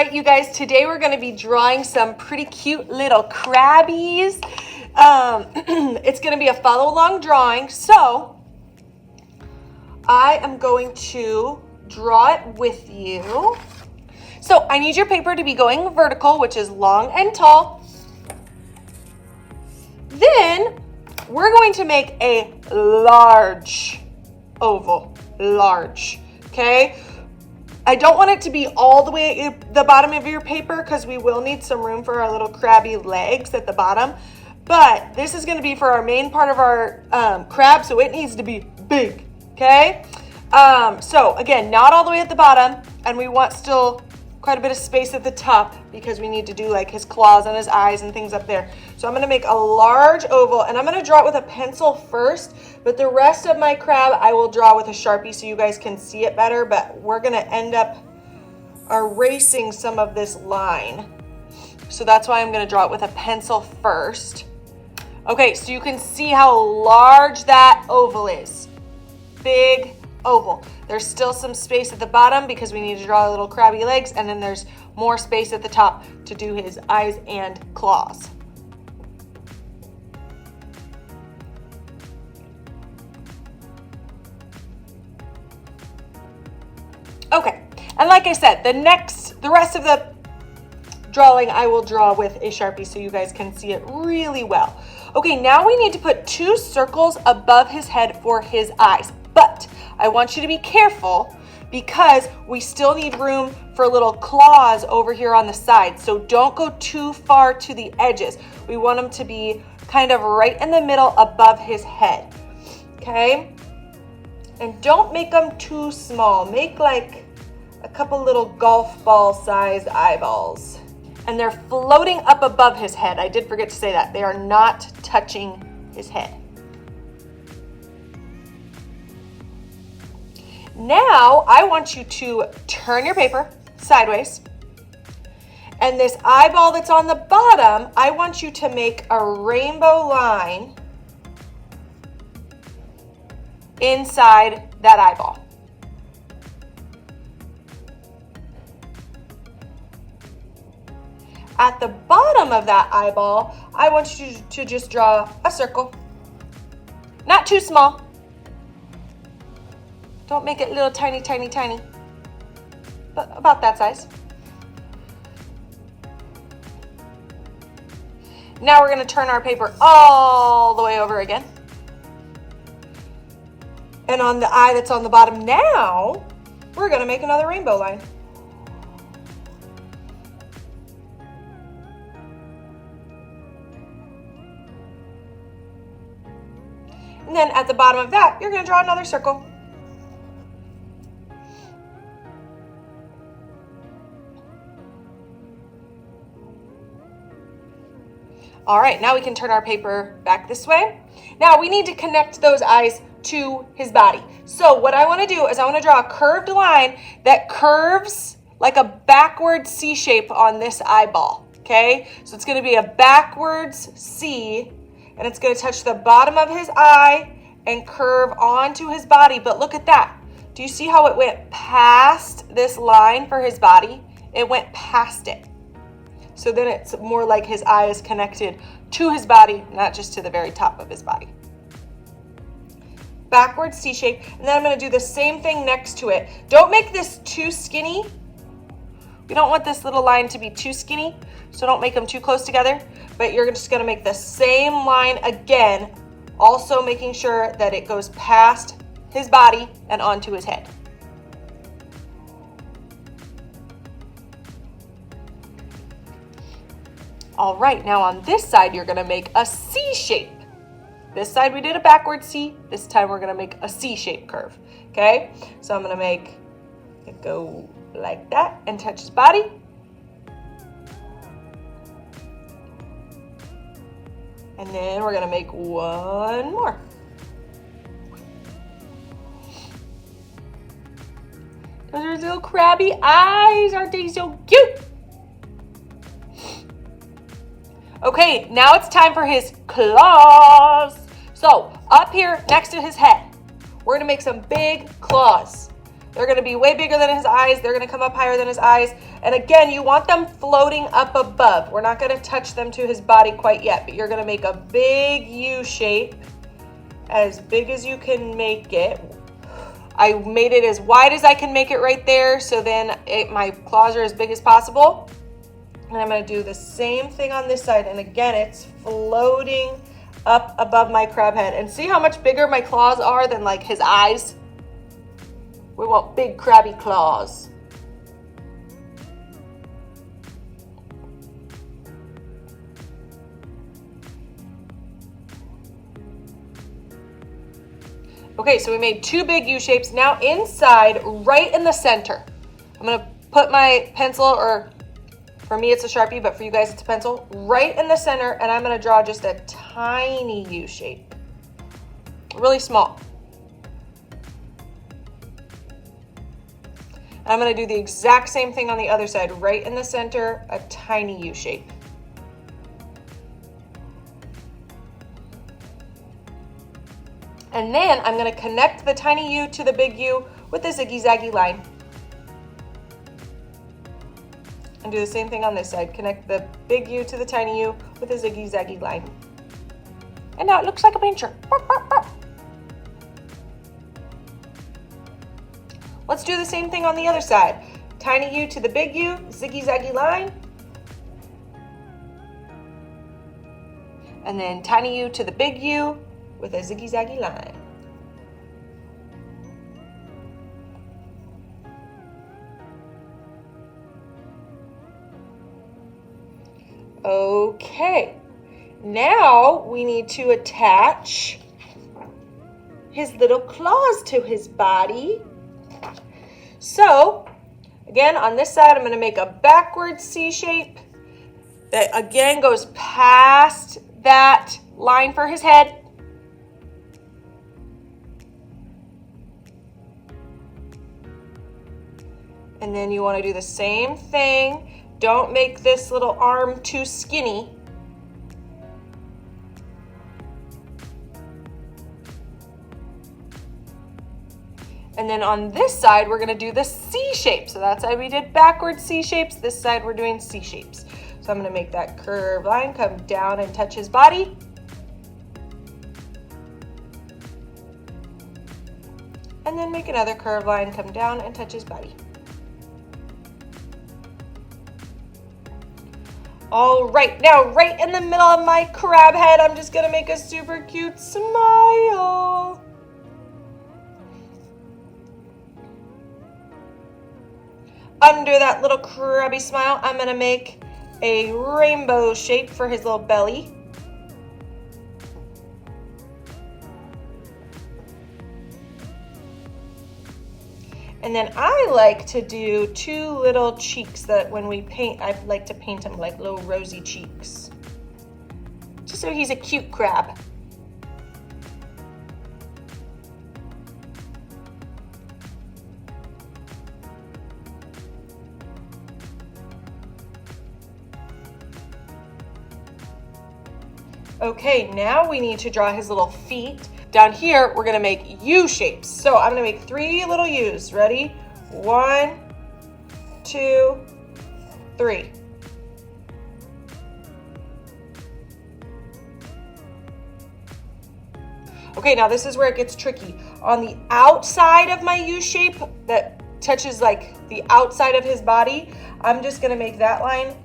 right, you guys, today we're going to be drawing some pretty cute little crabbies. It's going to be a follow along drawing, so I am going to draw it with you. So I need your paper to be going vertical, which is long and tall. Then we're going to make a large oval, large, okay? I don't want it to be all the way at the bottom of your paper because we will need some room for our little crabby legs at the bottom. But this is going to be for our main part of our crab, so it needs to be big, okay? So again, not all the way at the bottom, and we want still quite a bit of space at the top because we need to do like his claws and his eyes and things up there. So I'm going to make a large oval, and I'm going to draw it with a pencil first, but the rest of my crab I will draw with a Sharpie so you guys can see it better, but we're going to end up erasing some of this line. So that's why I'm going to draw it with a pencil first. Okay, so you can see how large that oval is. Big oval. There's still some space at the bottom because we need to draw little crabby legs, and then there's more space at the top to do his eyes and claws. Okay, and like I said, the rest of the drawing I will draw with a Sharpie so you guys can see it really well. Okay, now we need to put 2 circles above his head for his eyes, but I want you to be careful because we still need room for little claws over here on the side. So don't go too far to the edges. We want them to be kind of right in the middle above his head. Okay? And don't make them too small. Make like a couple little golf ball sized eyeballs. And they're floating up above his head. I did forget to say that. They are not touching his head. Now, I want you to turn your paper sideways. And this eyeball that's on the bottom, I want you to make a rainbow line inside that eyeball. At the bottom of that eyeball, I want you to just draw a circle. Not too small. Don't make it little tiny, tiny, tiny, but about that size. Now we're going to turn our paper all the way over again. And on the eye that's on the bottom now, we're going to make another rainbow line. And then at the bottom of that, you're going to draw another circle. All right, now we can turn our paper back this way. Now we need to connect those eyes to his body. So what I want to do is I want to draw a curved line that curves like a backwards C shape on this eyeball, okay? So it's going to be a backwards C, and it's going to touch the bottom of his eye and curve onto his body. But look at that. Do you see how it went past this line for his body? It went past it. So then it's more like his eye is connected to his body, not just to the very top of his body. Backwards C shape, and then I'm going to do the same thing next to it. Don't make this too skinny. We don't want this little line to be too skinny, so don't make them too close together, but you're just going to make the same line again, also making sure that it goes past his body and onto his head. All right, now on this side, you're gonna make a C shape. This side we did a backward C. This time we're gonna make a C-shaped curve, okay? So I'm gonna make it go like that and touch his body. And then we're gonna make one more. Those are his little crabby eyes, aren't they so cute? Okay, now it's time for his claws. So up here next to his head, we're gonna make some big claws. They're gonna be way bigger than his eyes. They're gonna come up higher than his eyes. And again, you want them floating up above. We're not gonna touch them to his body quite yet, but you're gonna make a big U shape, as big as you can make it. I made it as wide as I can make it right there, so then my claws are as big as possible. And I'm gonna do the same thing on this side, and again, it's floating up above my crab head. And see how much bigger my claws are than like his eyes? We want big crabby claws. Okay, so we made two big U shapes. Now inside, right in the center, I'm gonna put my pencil, or for me it's a Sharpie, but for you guys it's a pencil, right in the center, and I'm gonna draw just a tiny U shape, really small. And I'm gonna do the exact same thing on the other side, right in the center, a tiny U shape. And then I'm gonna connect the tiny U to the big U with a ziggy-zaggy line. And do the same thing on this side. Connect the big U to the tiny U with a ziggy-zaggy line. And now it looks like a pincher. Let's do the same thing on the other side. Tiny U to the big U, ziggy-zaggy line. And then tiny U to the big U with a ziggy-zaggy line. Okay, now we need to attach his little claws to his body. So, again, on this side, I'm gonna make a backward C shape that again goes past that line for his head. And then you want to do the same thing. Don't make this little arm too skinny. And then on this side, we're going to do the C shape. So that side we did backward C shapes. This side we're doing C shapes. So I'm going to make that curved line come down and touch his body. And then make another curved line come down and touch his body. All right, now right in the middle of my crab head, I'm just gonna make a super cute smile. Under that little crabby smile, I'm gonna make a rainbow shape for his little belly. And then I like to do two little cheeks that when we paint, I like to paint them like little rosy cheeks. Just so he's a cute crab. Okay, now we need to draw his little feet. Down here, we're gonna make U shapes. So I'm gonna make 3 little U's. Ready? 1, 2, 3. Okay, now this is where it gets tricky. On the outside of my U shape that touches like the outside of his body, I'm just gonna make that line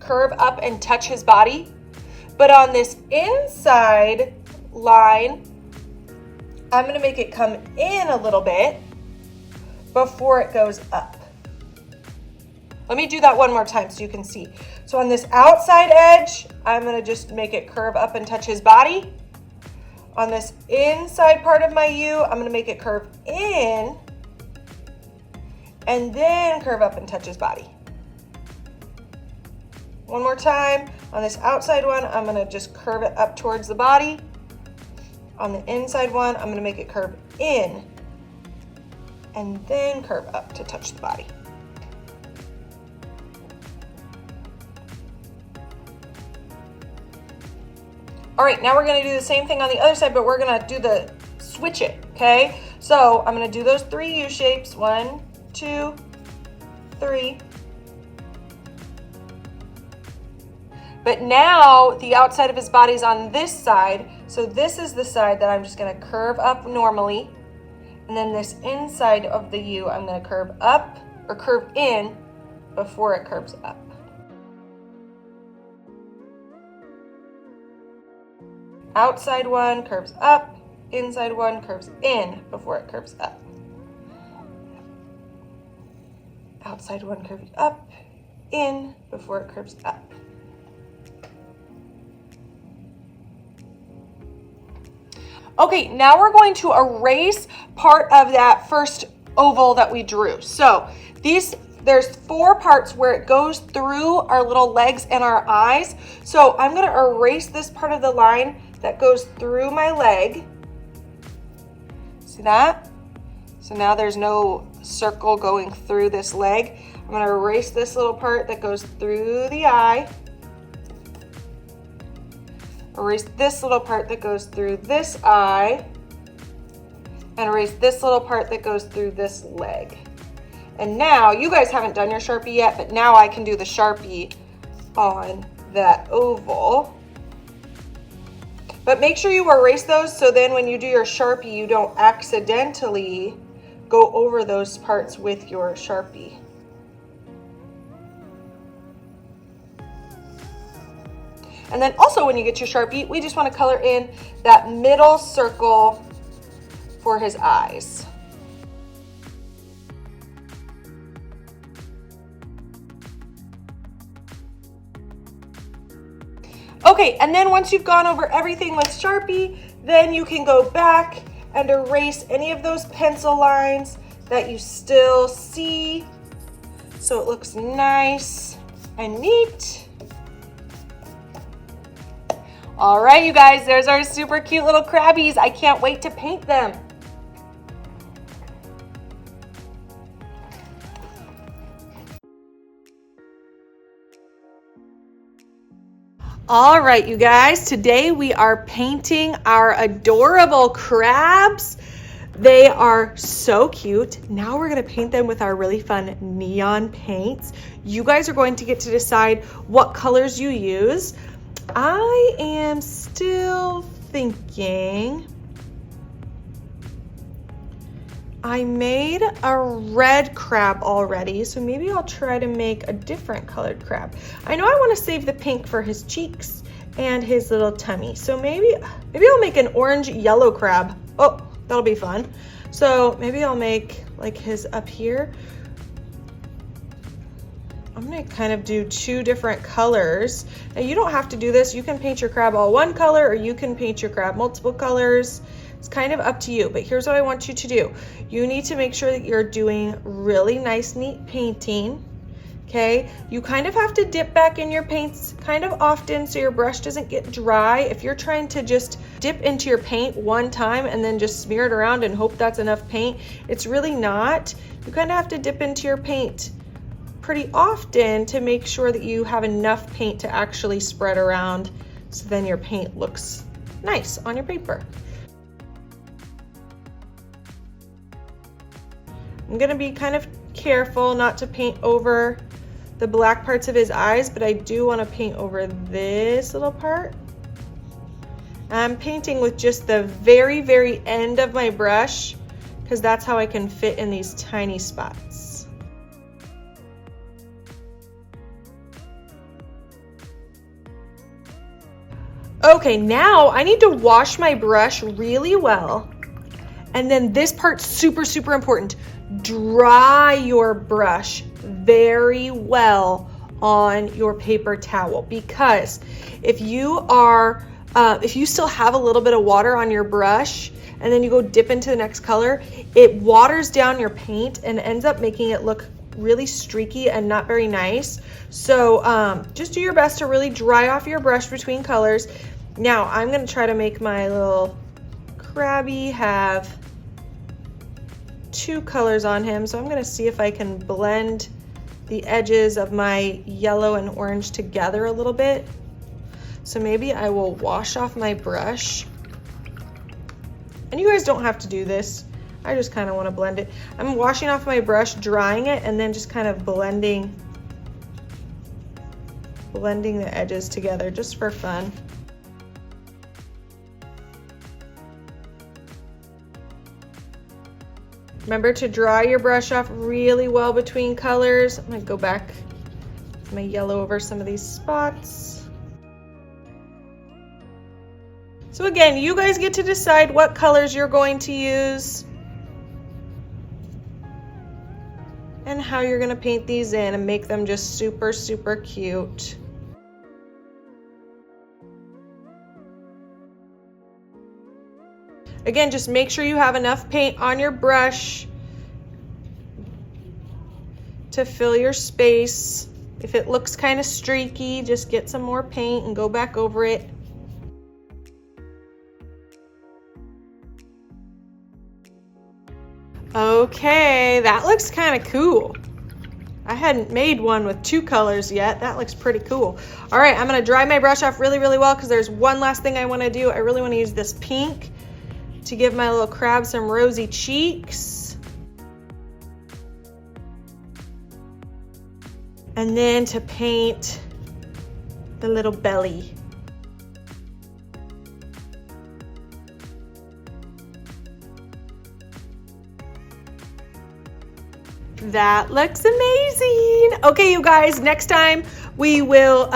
curve up and touch his body. But on this inside line, I'm gonna make it come in a little bit before it goes up. Let me do that one more time so you can see. So on this outside edge, I'm gonna just make it curve up and touch his body. On this inside part of my U, I'm gonna make it curve in and then curve up and touch his body. One more time. On this outside one, I'm gonna just curve it up towards the body. On the inside one, I'm gonna make it curve in and then curve up to touch the body. All right, now we're gonna do the same thing on the other side, but we're gonna do the switch it, okay? So I'm gonna do those 3 U shapes. 1, 2, 3. But now the outside of his body's on this side. So this is the side that I'm just gonna curve up normally. And then this inside of the U, I'm gonna curve up or curve in before it curves up. Outside one curves up, inside one curves in before it curves up. Outside one curves up, in before it curves up. Okay, now we're going to erase part of that first oval that we drew. So there's 4 parts where it goes through our little legs and our eyes. So I'm gonna erase this part of the line that goes through my leg. See that? So now there's no circle going through this leg. I'm gonna erase this little part that goes through the eye. Erase this little part that goes through this eye, and erase this little part that goes through this leg. And now, you guys haven't done your Sharpie yet, but now I can do the Sharpie on that oval. But make sure you erase those so then when you do your Sharpie, you don't accidentally go over those parts with your Sharpie. And then also when you get your Sharpie, we just want to color in that middle circle for his eyes. Okay, and then once you've gone over everything with Sharpie, then you can go back and erase any of those pencil lines that you still see so it looks nice and neat. All right, you guys, there's our super cute little Crabbies. I can't wait to paint them. All right, you guys, today we are painting our adorable crabs. They are so cute. Now we're gonna paint them with our really fun neon paints. You guys are going to get to decide what colors you use. I am still thinking I made a red crab already, so maybe I'll try to make a different colored crab. I know I want to save the pink for his cheeks and his little tummy, so maybe I'll make an orange yellow crab. Oh, that'll be fun. So maybe I'll make like his up here. I'm gonna kind of do 2 different colors. Now you don't have to do this. You can paint your crab all one color or you can paint your crab multiple colors. It's kind of up to you, but here's what I want you to do. You need to make sure that you're doing really nice, neat painting, okay? You kind of have to dip back in your paints kind of often so your brush doesn't get dry. If you're trying to just dip into your paint one time and then just smear it around and hope that's enough paint, it's really not. You kind of have to dip into your paint pretty often to make sure that you have enough paint to actually spread around so then your paint looks nice on your paper. I'm gonna be kind of careful not to paint over the black parts of his eyes, but I do want to paint over this little part. I'm painting with just the very, very end of my brush because that's how I can fit in these tiny spots. Okay, now I need to wash my brush really well. And then this part's super, super important. Dry your brush very well on your paper towel, because if you still have a little bit of water on your brush and then you go dip into the next color, it waters down your paint and ends up making it look really streaky and not very nice. So just do your best to really dry off your brush between colors. Now I'm gonna try to make my little Crabby have 2 colors on him. So I'm gonna see if I can blend the edges of my yellow and orange together a little bit. So maybe I will wash off my brush. And you guys don't have to do this. I just kind of want to blend it. I'm washing off my brush, drying it, and then just kind of blending the edges together just for fun. Remember to dry your brush off really well between colors. I'm gonna go back with my yellow over some of these spots. So again, you guys get to decide what colors you're going to use and how you're gonna paint these in and make them just super, super cute. Again, just make sure you have enough paint on your brush to fill your space. If it looks kind of streaky, just get some more paint and go back over it. Okay, that looks kind of cool. I hadn't made one with 2 colors yet. That looks pretty cool. All right, I'm gonna dry my brush off really, really well because there's one last thing I wanna do. I really wanna use this pink to give my little crab some rosy cheeks. And then to paint the little belly. That looks amazing. Okay, you guys, next time we will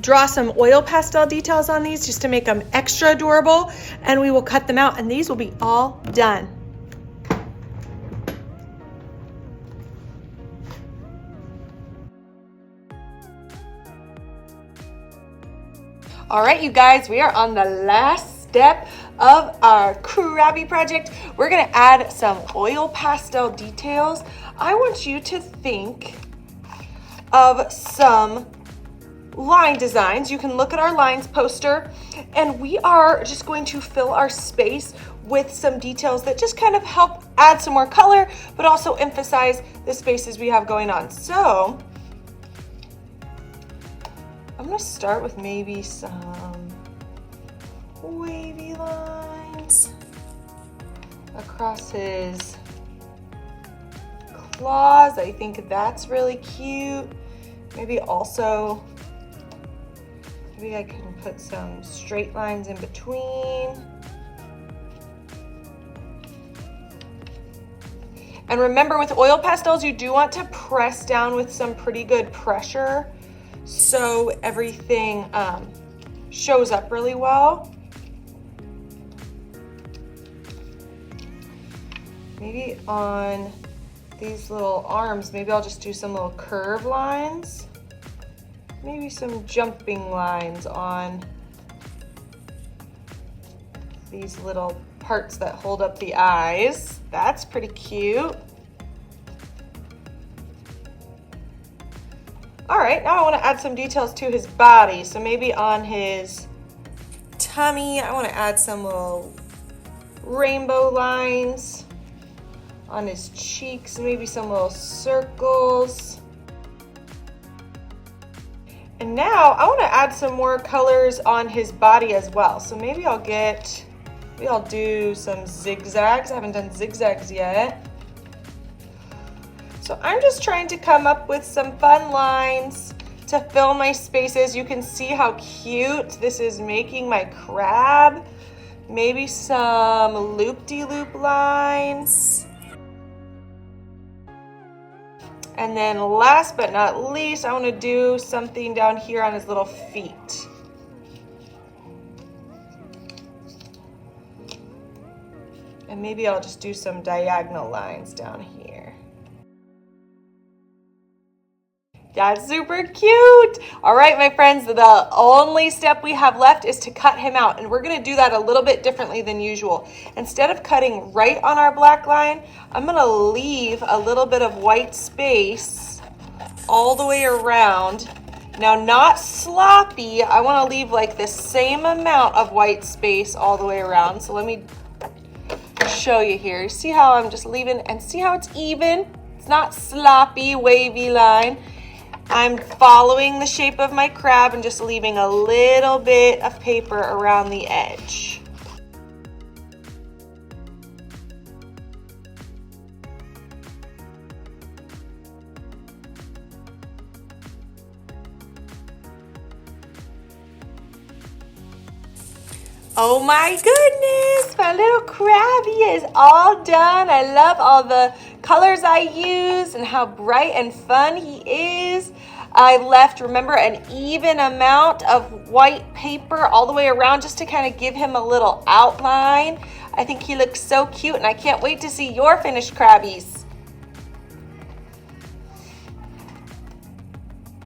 draw some oil pastel details on these just to make them extra adorable, and we will cut them out, and these will be all done. All right, you guys, we are on the last step of our Krabby project. We're gonna add some oil pastel details. I want you to think of some line designs. You can look at our lines poster, and we are just going to fill our space with some details that just kind of help add some more color, but also emphasize the spaces we have going on. So I'm gonna start with maybe some wavy lines across his claws. I think that's really cute. Maybe also, maybe I can put some straight lines in between. And remember, with oil pastels, you do want to press down with some pretty good pressure so everything shows up really well. Maybe on these little arms, maybe I'll just do some little curve lines. Maybe some jumping lines on these little parts that hold up the eyes. That's pretty cute. All right, now I want to add some details to his body. So maybe on his tummy, I want to add some little rainbow lines. On his cheeks, maybe some little circles. And now I want to add some more colors on his body as well. So maybe I'll do some zigzags. I haven't done zigzags yet. So I'm just trying to come up with some fun lines to fill my spaces. You can see how cute this is making my crab. Maybe some loop-de-loop lines. And then last but not least, I want to do something down here on his little feet. And maybe I'll just do some diagonal lines down here. That's super cute. All right, my friends, the only step we have left is to cut him out, and we're gonna do that a little bit differently than usual. Instead of cutting right on our black line, I'm gonna leave a little bit of white space all the way around. Now, not sloppy, I wanna leave like the same amount of white space all the way around. So let me show you here. See how I'm just leaving, and see how it's even? It's not sloppy, wavy line. I'm following the shape of my crab and just leaving a little bit of paper around the edge. Oh my goodness, my little Krabby is all done. I love all the colors I used and how bright and fun he is. I left, remember, an even amount of white paper all the way around just to kind of give him a little outline. I think he looks so cute and I can't wait to see your finished Krabbies.